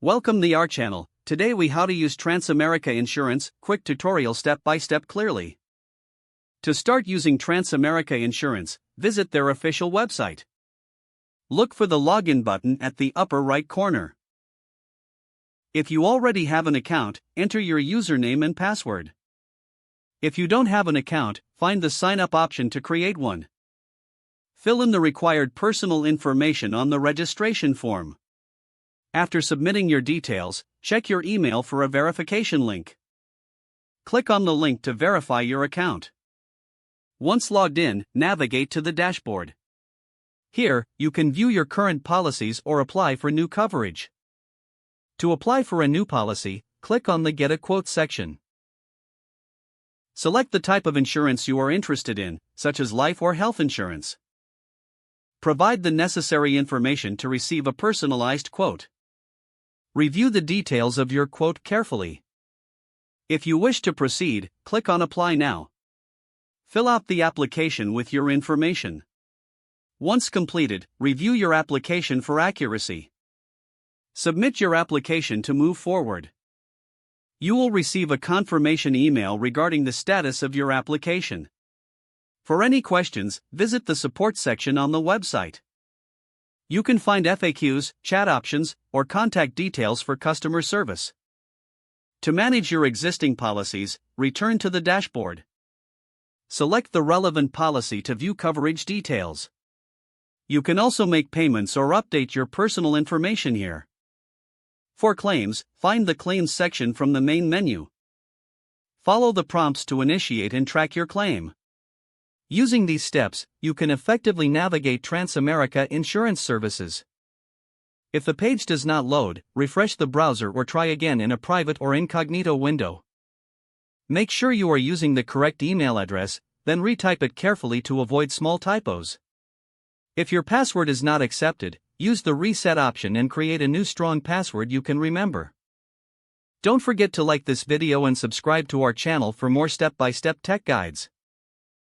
Welcome to our channel. Today we how to use Transamerica Insurance, quick tutorial step by step clearly. To start using Transamerica Insurance, visit their official website. Look for the login button at the upper right corner. If you already have an account, enter your username and password. If you don't have an account, find the sign up option to create one. Fill in the required personal information on the registration form. After submitting your details, check your email for a verification link. Click on the link to verify your account. Once logged in, navigate to the dashboard. Here, you can view your current policies or apply for new coverage. To apply for a new policy, click on the Get a Quote section. Select the type of insurance you are interested in, such as life or health insurance. Provide the necessary information to receive a personalized quote. Review the details of your quote carefully. If you wish to proceed, click on Apply Now. Fill out the application with your information. Once completed, review your application for accuracy. Submit your application to move forward. You will receive a confirmation email regarding the status of your application. For any questions, visit the support section on the website. You can find FAQs, chat options, or contact details for customer service. To manage your existing policies, return to the dashboard. Select the relevant policy to view coverage details. You can also make payments or update your personal information here. For claims, find the Claims section from the main menu. Follow the prompts to initiate and track your claim. Using these steps, you can effectively navigate Transamerica Insurance services. If the page does not load, refresh the browser or try again in a private or incognito window. Make sure you are using the correct email address, then retype it carefully to avoid small typos. If your password is not accepted, use the reset option and create a new strong password you can remember. Don't forget to like this video and subscribe to our channel for more step-by-step tech guides.